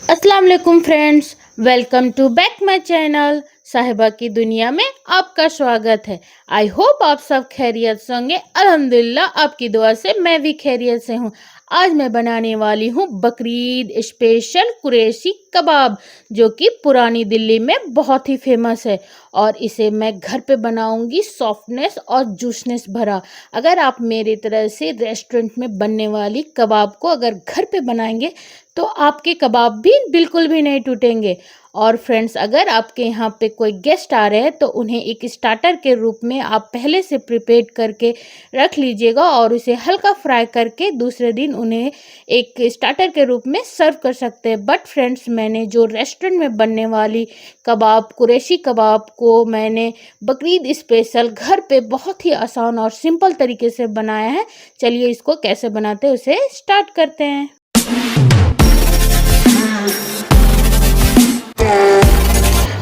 अस्सलाम वालेकुम friends, welcome to back my channel. Sahiba की दुनिया में आपका स्वागत है। आई होप आप सब खैरियत से होंगे। अल्हम्दुलिल्लाह आपकी दुआ से मैं भी खैरियत से हूँ। आज मैं बनाने वाली हूँ बकरीद स्पेशल कुरैशी कबाब, जो कि पुरानी दिल्ली में बहुत ही फेमस है। और इसे मैं घर पे बनाऊंगी सॉफ्टनेस और जूसनेस भरा। अगर आप मेरी तरह से रेस्टोरेंट में बनने वाली कबाब को अगर घर पे बनाएंगे तो आपके कबाब भी बिल्कुल भी नहीं टूटेंगे। और फ्रेंड्स, अगर आपके यहाँ पे कोई गेस्ट आ रहे हैं तो उन्हें एक स्टार्टर के रूप में आप पहले से प्रिपेयर करके रख लीजिएगा और उसे हल्का फ्राई करके दूसरे दिन उन्हें एक स्टार्टर के रूप में सर्व कर सकते हैं। बट फ्रेंड्स, मैंने जो रेस्टोरेंट में बनने वाली कबाब कुरैशी कबाब को मैंने बकरीद स्पेशल घर पे बहुत ही आसान और सिंपल तरीके से बनाया है। चलिए इसको कैसे बनाते हैं उसे स्टार्ट करते हैं।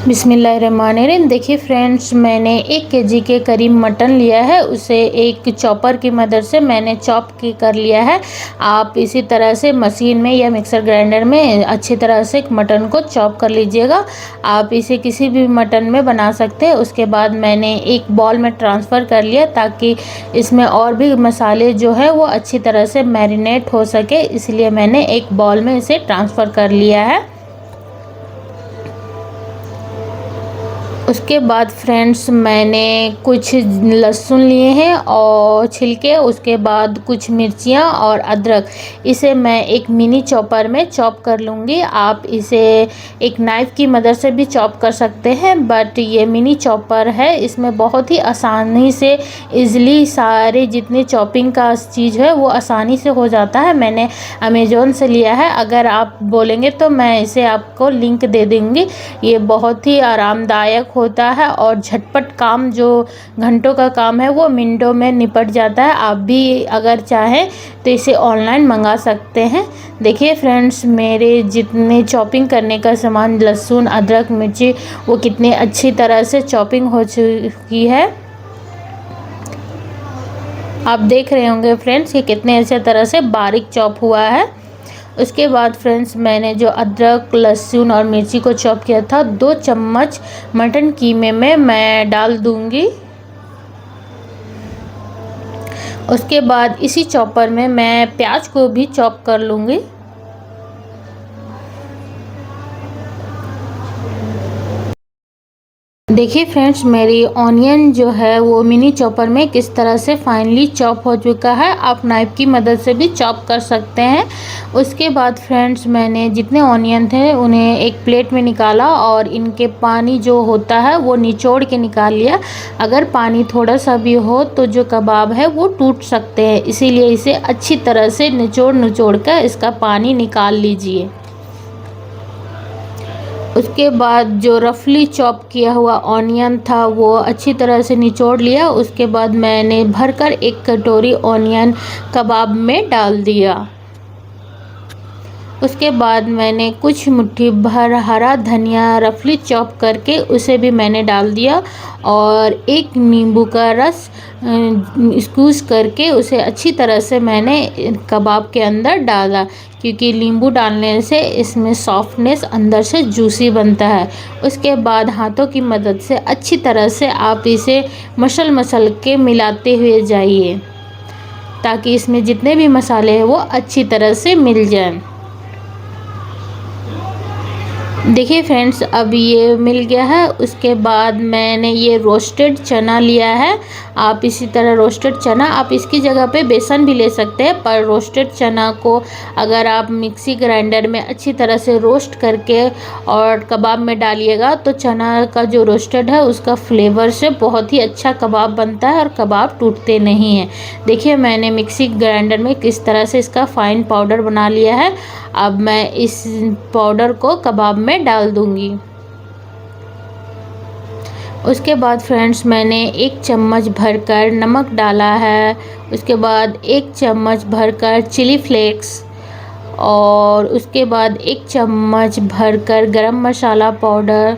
बिस्मिल्लाहिर्रहमानिर्रहीम। देखिए फ्रेंड्स, मैंने 1 केजी के करीब मटन लिया है। उसे एक चॉपर की मदद से मैंने चॉप कर लिया है। आप इसी तरह से मशीन में या मिक्सर ग्राइंडर में अच्छी तरह से मटन को चॉप कर लीजिएगा। आप इसे किसी भी मटन में बना सकते हैं। उसके बाद मैंने एक बॉल में ट्रांसफ़र कर लिया ताकि इसमें और भी मसाले जो है वो अच्छी तरह से मैरिनेट हो सके, इसलिए मैंने एक बॉल में इसे ट्रांसफ़र कर लिया है। उसके बाद फ्रेंड्स, मैंने कुछ लहसुन लिए हैं और छिलके, उसके बाद कुछ मिर्चियाँ और अदरक, इसे मैं एक मिनी चॉपर में चॉप कर लूँगी। आप इसे एक नाइफ़ की मदद से भी चॉप कर सकते हैं, बट ये मिनी चॉपर है, इसमें बहुत ही आसानी से ईज़िली सारे जितने चॉपिंग का चीज़ है वो आसानी से हो जाता है। मैंने अमेज़ॉन से लिया है, अगर आप बोलेंगे तो मैं इसे आपको लिंक दे दूँगी। ये बहुत ही आरामदायक होता है और झटपट काम, जो घंटों का काम है वो मिनटों में निपट जाता है। आप भी अगर चाहें तो इसे ऑनलाइन मंगा सकते हैं। देखिए फ्रेंड्स, मेरे जितने चॉपिंग करने का सामान लहसुन अदरक मिर्ची वो कितनी अच्छी तरह से चॉपिंग हो चुकी है। आप देख रहे होंगे फ्रेंड्स कि कितने अच्छे तरह से बारीक चॉप हुआ है। उसके बाद फ्रेंड्स, मैंने जो अदरक लहसुन और मिर्ची को चॉप किया था 2 चम्मच मटन कीमे में मैं डाल दूंगी। उसके बाद इसी चॉपर में मैं प्याज को भी चॉप कर लूँगी। देखिए फ्रेंड्स, मेरी ऑनियन जो है वो मिनी चॉपर में किस तरह से फाइनली चॉप हो चुका है। आप नाइफ़ की मदद से भी चॉप कर सकते हैं। उसके बाद फ्रेंड्स, मैंने जितने ऑनियन थे उन्हें एक प्लेट में निकाला और इनके पानी जो होता है वो निचोड़ के निकाल लिया। अगर पानी थोड़ा सा भी हो तो जो कबाब है वो टूट सकते हैं, इसीलिए इसे अच्छी तरह से निचोड़ कर इसका पानी निकाल लीजिए। उसके बाद जो रफली चॉप किया हुआ ऑनियन था वो अच्छी तरह से निचोड़ लिया। उसके बाद मैंने भरकर एक कटोरी ऑनियन कबाब में डाल दिया। उसके बाद मैंने कुछ मुट्ठी भर हरा धनिया रफली चॉप करके उसे भी मैंने डाल दिया और एक नींबू का रस स्क्यूज़ करके उसे अच्छी तरह से मैंने कबाब के अंदर डाला, क्योंकि नींबू डालने से इसमें सॉफ्टनेस अंदर से जूसी बनता है। उसके बाद हाथों की मदद से अच्छी तरह से आप इसे मसल के मिलाते हुए जाइए ताकि इसमें जितने भी मसाले हैं वो अच्छी तरह से मिल जाएं। देखिए फ्रेंड्स, अब ये मिल गया है। उसके बाद मैंने ये रोस्टेड चना लिया है। आप इसी तरह रोस्टेड चना, आप इसकी जगह पे बेसन भी ले सकते हैं, पर रोस्टेड चना को अगर आप मिक्सी ग्राइंडर में अच्छी तरह से रोस्ट करके और कबाब में डालिएगा तो चना का जो रोस्टेड है उसका फ्लेवर से बहुत ही अच्छा कबाब बनता है और कबाब टूटते नहीं हैं। देखिए मैंने मिक्सी ग्राइंडर में किस तरह से इसका फाइन पाउडर बना लिया है। अब मैं इस पाउडर को कबाब में डाल दूंगी। उसके बाद फ्रेंड्स, मैंने 1 चम्मच भरकर नमक डाला है। उसके बाद 1 चम्मच भरकर चिली फ्लेक्स और उसके बाद 1 चम्मच भरकर गरम मसाला पाउडर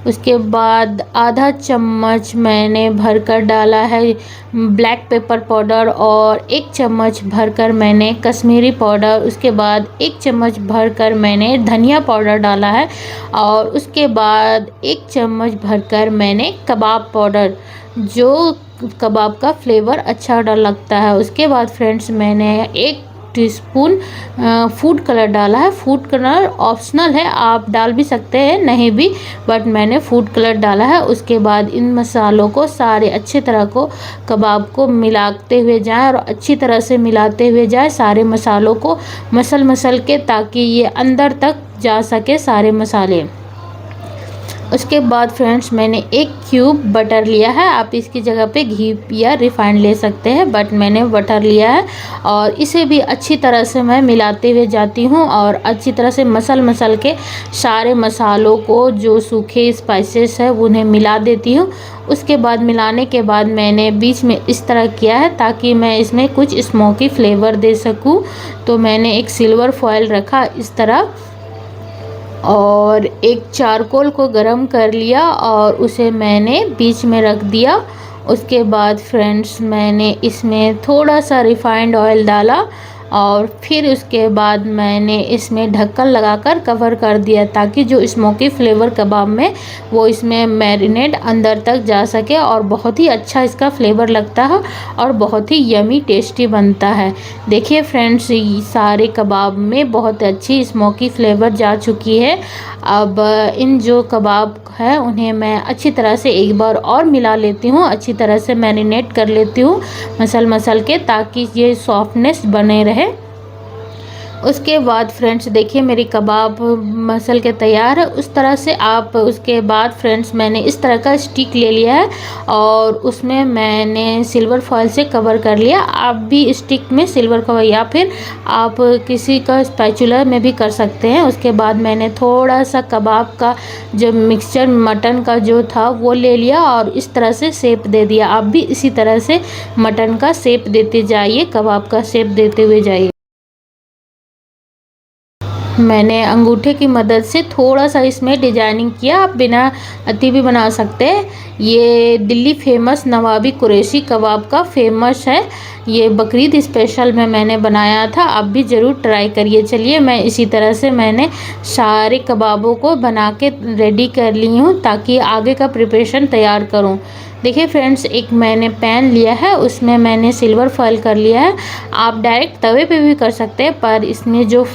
उसके बाद आधा चम्मच मैंने भरकर डाला है ब्लैक पेपर पाउडर और 1 चम्मच भरकर मैंने कश्मीरी पाउडर, उसके बाद 1 चम्मच भरकर मैंने धनिया पाउडर डाला है और उसके बाद 1 चम्मच भरकर मैंने कबाब पाउडर, जो कबाब का फ्लेवर अच्छा लगता है। उसके बाद फ्रेंड्स मैंने 1 टीस्पून फूड कलर डाला है। फूड कलर ऑप्शनल है, आप डाल भी सकते हैं नहीं भी, बट मैंने फूड कलर डाला है। उसके बाद इन मसालों को सारे अच्छी तरह को कबाब को मिलाते हुए जाएं और अच्छी तरह से मिलाते हुए जाएं सारे मसालों को मसल के, ताकि ये अंदर तक जा सके सारे मसाले। उसके बाद फ्रेंड्स मैंने 1 क्यूब बटर लिया है, आप इसकी जगह पे घी या रिफाइंड ले सकते हैं, बट मैंने बटर लिया है और इसे भी अच्छी तरह से मैं मिलाते हुए जाती हूँ और अच्छी तरह से मसल के सारे मसालों को, जो सूखे स्पाइसेस है उन्हें मिला देती हूँ। उसके बाद मिलाने के बाद मैंने बीच में इस तरह किया है ताकि मैं इसमें कुछ स्मोकी फ्लेवर दे सकूँ। तो मैंने एक सिल्वर फॉयल रखा इस तरह और एक चारकोल को गरम कर लिया और उसे मैंने बीच में रख दिया। उसके बाद फ्रेंड्स मैंने इसमें थोड़ा सा रिफाइंड ऑयल डाला और फिर उसके बाद मैंने इसमें ढक्कन लगाकर कवर कर दिया ताकि जो स्मोकी फ्लेवर कबाब में वो इसमें मैरिनेट अंदर तक जा सके और बहुत ही अच्छा इसका फ्लेवर लगता है और बहुत ही यमी टेस्टी बनता है। देखिए फ्रेंड्स, सारे कबाब में बहुत अच्छी स्मोकी फ्लेवर जा चुकी है। अब इन जो कबाब है उन्हें मैं अच्छी तरह से एक बार और मिला लेती हूँ, अच्छी तरह से मैरिनेट कर लेती हूँ मसल के, ताकि ये सॉफ्टनेस बने रहे। उसके बाद फ्रेंड्स देखिए मेरी कबाब मसल के तैयार है। उस तरह से आप, उसके बाद फ्रेंड्स मैंने इस तरह का स्टिक ले लिया है और उसमें मैंने सिल्वर फॉयल से कवर कर लिया। आप भी स्टिक में सिल्वर कवर या फिर आप किसी का स्पैचुला में भी कर सकते हैं। उसके बाद मैंने थोड़ा सा कबाब का जो मिक्सचर मटन का जो था वो ले लिया और इस तरह से शेप दे दिया। आप भी इसी तरह से मटन का शेप देते जाइए, कबाब का शेप देते हुए जाइए। मैंने अंगूठे की मदद से थोड़ा सा इसमें डिजाइनिंग किया, आप बिना अति भी बना सकते हैं। ये दिल्ली फेमस नवाबी कुरैशी कबाब का फेमस है, ये बकरीद स्पेशल में मैंने बनाया था, आप भी ज़रूर ट्राई करिए। चलिए मैं इसी तरह से मैंने सारे कबाबों को बना के रेडी कर ली हूँ ताकि आगे का प्रिपरेशन तैयार करूँ। देखिए फ्रेंड्स, एक मैंने पैन लिया है, उसमें मैंने सिल्वर फॉयल कर लिया है। आप डायरेक्ट तवे पे भी कर सकते हैं, पर इसमें जो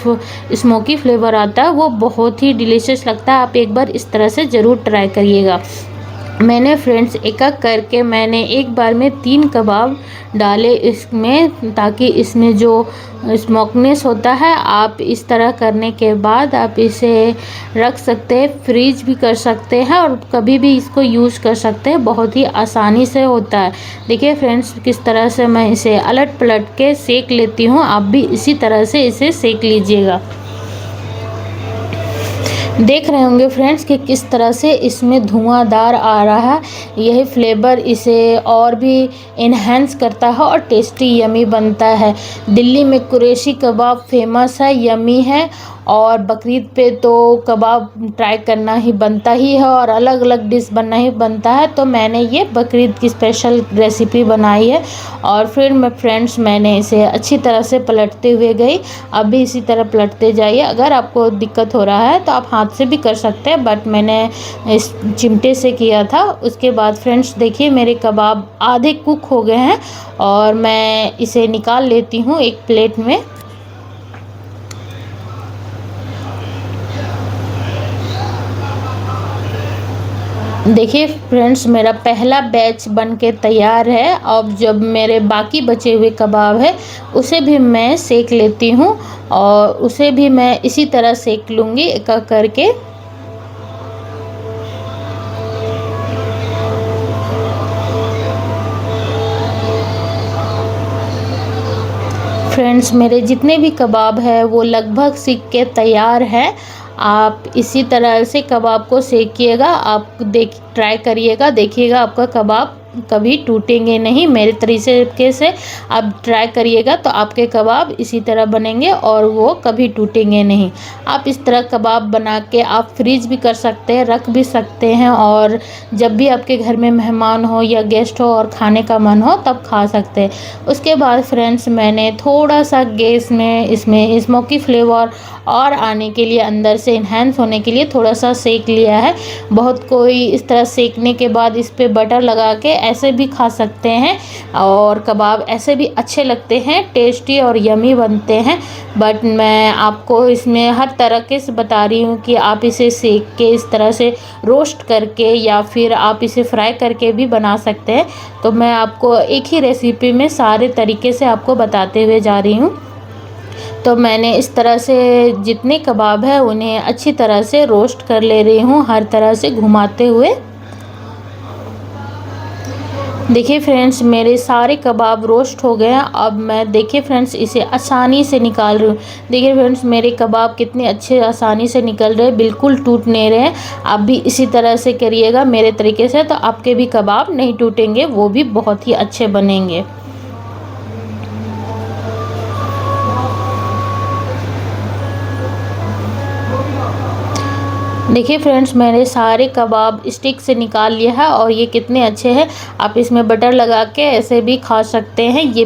स्मोकी फ्लेवर आता है वो बहुत ही डिलीशियस लगता है। आप एक बार इस तरह से ज़रूर ट्राई करिएगा। मैंने फ्रेंड्स एक एक करके मैंने एक बार में 3 कबाब डाले इसमें, ताकि इसमें जो स्मोकनेस होता है, आप इस तरह करने के बाद आप इसे रख सकते हैं, फ्रीज भी कर सकते हैं और कभी भी इसको यूज़ कर सकते हैं, बहुत ही आसानी से होता है। देखिए फ्रेंड्स किस तरह से मैं इसे अलट पलट के सेक लेती हूँ, आप भी इसी तरह से इसे सेक लीजिएगा। देख रहे होंगे फ्रेंड्स कि किस तरह से इसमें धुआंधार आ रहा है, यही फ्लेवर इसे और भी इन्हेंस करता है और टेस्टी यमी बनता है। दिल्ली में कुरैशी कबाब फेमस है, यमी है और बकरीद पे तो कबाब ट्राई करना ही बनता ही है और अलग अलग डिश बनना ही बनता है। तो मैंने ये बकरीद की स्पेशल रेसिपी बनाई है और फिर मैं फ्रेंड्स मैंने इसे अच्छी तरह से पलटते हुए गई। अब भी इसी तरह पलटते जाइए। अगर आपको दिक्कत हो रहा है तो आप हाथ से भी कर सकते हैं, बट मैंने इस चिमटे से किया था। उसके बाद फ्रेंड्स देखिए मेरे कबाब आधे कुक हो गए हैं और मैं इसे निकाल लेती हूँ एक प्लेट में। देखिए फ्रेंड्स मेरा पहला बैच बन के तैयार है। अब जब मेरे बाकी बचे हुए कबाब है उसे भी मैं सेक लेती हूँ और उसे भी मैं इसी तरह सेक लूँगी एक एक करके। फ्रेंड्स मेरे जितने भी कबाब है वो लगभग सीख के तैयार है। आप इसी तरह से कबाब को सेकिएगा, आप ट्राई करिएगा, देखिएगा आपका कबाब कभी टूटेंगे नहीं। मेरे तरीके से आप ट्राई करिएगा तो आपके कबाब इसी तरह बनेंगे और वो कभी टूटेंगे नहीं। आप इस तरह कबाब बना के आप फ्रीज भी कर सकते हैं, रख भी सकते हैं, और जब भी आपके घर में मेहमान हो या गेस्ट हो और खाने का मन हो तब खा सकते हैं। उसके बाद फ्रेंड्स मैंने थोड़ा सा गैस में इसमें स्मोकी फ्लेवर और आने के लिए, अंदर से इन्हेंस होने के लिए थोड़ा सा सेक लिया है। बहुत कोई इस तरह सेकने के बाद इस पे बटर लगा के ऐसे भी खा सकते हैं, और कबाब ऐसे भी अच्छे लगते हैं, टेस्टी और यमी बनते हैं। बट मैं आपको इसमें हर तरह के बता रही हूँ कि आप इसे सेक के इस तरह से रोस्ट करके या फिर आप इसे फ्राई करके भी बना सकते हैं। तो मैं आपको एक ही रेसिपी में सारे तरीके से आपको बताते हुए जा रही हूँ। तो मैंने इस तरह से जितने कबाब है उन्हें अच्छी तरह से रोस्ट कर ले रही हूँ, हर तरह से घुमाते हुए। देखिए फ्रेंड्स मेरे सारे कबाब रोस्ट हो गए हैं। अब मैं देखिए फ्रेंड्स इसे आसानी से निकाल रही हूँ। देखिए फ्रेंड्स मेरे कबाब कितने अच्छे आसानी से निकल रहे हैं, बिल्कुल टूट नहीं रहे हैं। आप भी इसी तरह से करिएगा मेरे तरीके से, तो आपके भी कबाब नहीं टूटेंगे, वो भी बहुत ही अच्छे बनेंगे। देखिए फ्रेंड्स मैंने सारे कबाब स्टिक से निकाल लिया है और ये कितने अच्छे हैं। आप इसमें बटर लगा के ऐसे भी खा सकते हैं, ये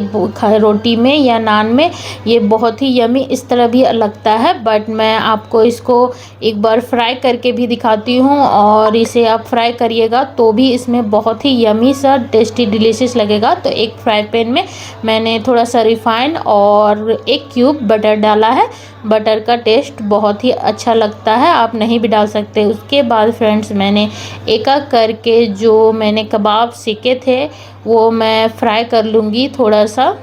रोटी में या नान में ये बहुत ही यमी इस तरह भी लगता है। बट मैं आपको इसको एक बार फ्राई करके भी दिखाती हूँ, और इसे आप फ्राई करिएगा तो भी इसमें बहुत ही यमी सा टेस्टी डिलीशियस लगेगा। तो एक फ्राई पैन में मैंने थोड़ा सा रिफाइंड और 1 क्यूब बटर डाला है। बटर का टेस्ट बहुत ही अच्छा लगता है, आप नहीं भी डाल सकते। उसके बाद फ्रेंड्स मैंने एक एक करके जो मैंने कबाब सेके थे वो मैं फ्राई कर लूँगी थोड़ा सा।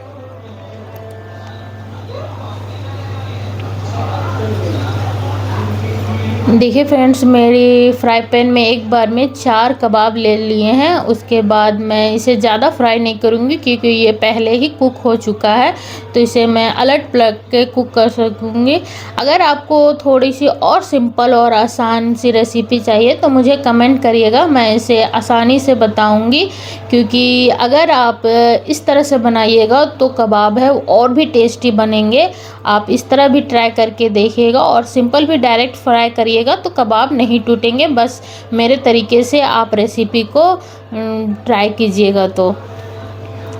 देखिए फ्रेंड्स मेरी फ्राई पैन में एक बार में 4 कबाब ले लिए हैं। उसके बाद मैं इसे ज़्यादा फ्राई नहीं करूँगी क्योंकि ये पहले ही कुक हो चुका है, तो इसे मैं अलट पलट के कुक कर सकूँगी। अगर आपको थोड़ी सी और सिंपल और आसान सी रेसिपी चाहिए तो मुझे कमेंट करिएगा, मैं इसे आसानी से बताऊँगी। क्योंकि अगर आप इस तरह से बनाइएगा तो कबाब है और भी टेस्टी बनेंगे। आप इस तरह भी ट्राई करके देखिएगा, और सिंपल भी डायरेक्ट फ्राई करिएगा तो कबाब नहीं टूटेंगे। बस मेरे तरीके से आप रेसिपी को ट्राई कीजिएगा। तो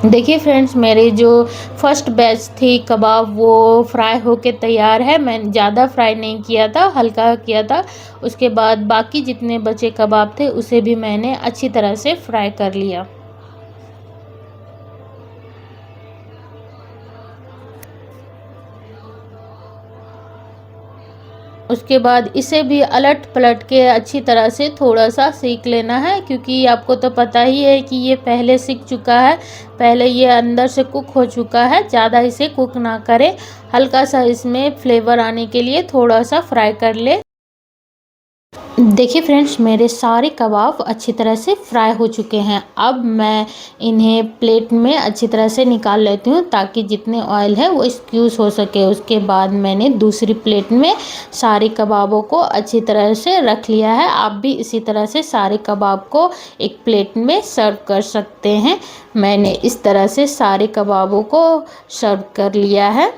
देखिए फ्रेंड्स मेरे जो फर्स्ट बैच थी कबाब वो फ्राई होके तैयार है। मैंने ज़्यादा फ्राई नहीं किया था, हल्का किया था। उसके बाद बाकी जितने बचे कबाब थे उसे भी मैंने अच्छी तरह से फ्राई कर लिया। उसके बाद इसे भी अलट पलट के अच्छी तरह से थोड़ा सा सेक लेना है, क्योंकि आपको तो पता ही है कि ये पहले सीख चुका है, पहले ये अंदर से कुक हो चुका है। ज़्यादा इसे कुक ना करें, हल्का सा इसमें फ्लेवर आने के लिए थोड़ा सा फ्राई कर ले। देखिए फ्रेंड्स मेरे सारे कबाब अच्छी तरह से फ्राई हो चुके हैं। अब मैं इन्हें प्लेट में अच्छी तरह से निकाल लेती हूँ ताकि जितने ऑयल है वो एक्सक्यूज़ हो सके। उसके बाद मैंने दूसरी प्लेट में सारे कबाबों को अच्छी तरह से रख लिया है। आप भी इसी तरह से सारे कबाब को एक प्लेट में सर्व कर सकते हैं। मैंने इस तरह से सारे कबाबों को सर्व कर लिया है।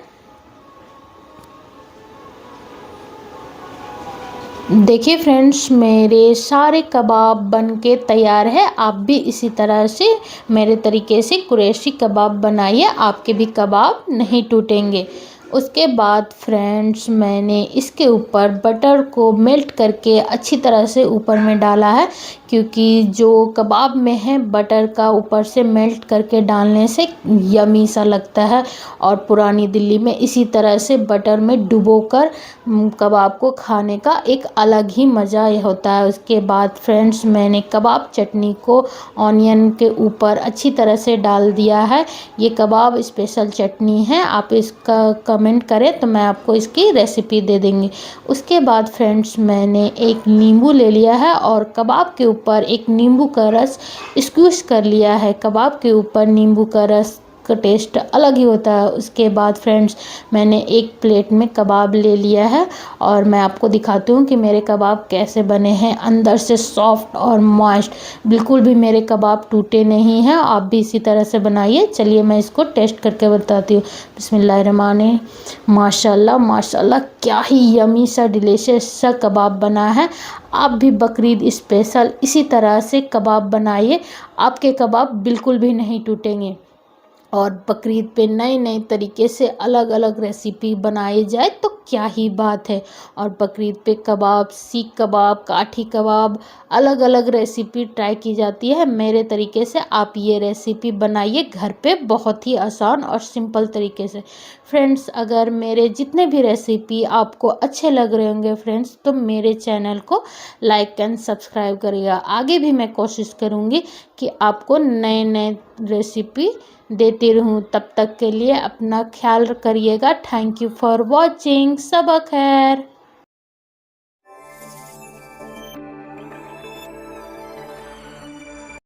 देखिए फ्रेंड्स मेरे सारे कबाब बनके तैयार है। आप भी इसी तरह से मेरे तरीके से कुरैशी कबाब बनाइए, आपके भी कबाब नहीं टूटेंगे। उसके बाद फ्रेंड्स मैंने इसके ऊपर बटर को मेल्ट करके अच्छी तरह से ऊपर में डाला है, क्योंकि जो कबाब में है बटर का ऊपर से मेल्ट करके डालने से यमी सा लगता है। और पुरानी दिल्ली में इसी तरह से बटर में डुबोकर कबाब को खाने का एक अलग ही मज़ा होता है। उसके बाद फ्रेंड्स मैंने कबाब चटनी को ऑनियन के ऊपर अच्छी तरह से डाल दिया है। ये कबाब स्पेशल चटनी है, आप इसका कमेंट करें तो मैं आपको इसकी रेसिपी दे देंगी। उसके बाद फ्रेंड्स मैंने एक नींबू ले लिया है और कबाब के ऊपर एक नींबू का रस स्क्वीज़ कर लिया है। कबाब के ऊपर नींबू का रस का टेस्ट अलग ही होता है। उसके बाद फ्रेंड्स मैंने एक प्लेट में कबाब ले लिया है और मैं आपको दिखाती हूँ कि मेरे कबाब कैसे बने हैं, अंदर से सॉफ्ट और मॉइस्ट, बिल्कुल भी मेरे कबाब टूटे नहीं हैं। आप भी इसी तरह से बनाइए। चलिए मैं इसको टेस्ट करके बताती हूँ। बिस्मिल्लाहिर्रहमानिर्रहीम। माशाल्लाह माशाल्लाह, क्या ही यमी सा डिलीशियस सा कबाब बना है। आप भी बकरीद स्पेशल इसी तरह से कबाब बनाइए, आपके कबाब बिल्कुल भी नहीं टूटेंगे। और बकरीद पे नए नए तरीके से अलग अलग रेसिपी बनाई जाए तो क्या ही बात है। और बकरीद पे कबाब, सीख कबाब, काठी कबाब, अलग अलग रेसिपी ट्राई की जाती है मेरे तरीके से। आप ये रेसिपी बनाइए घर पे, बहुत ही आसान और सिंपल तरीके से। फ्रेंड्स अगर मेरे जितने भी रेसिपी आपको अच्छे लग रहे होंगे फ्रेंड्स, तो मेरे चैनल को लाइक एंड सब्सक्राइब करिएगा। आगे भी मैं कोशिश करूँगी कि आपको नए नए रेसिपी देती रहूँ। तब तक के लिए अपना ख्याल करिएगा। Thank you for watching. सबा खैर।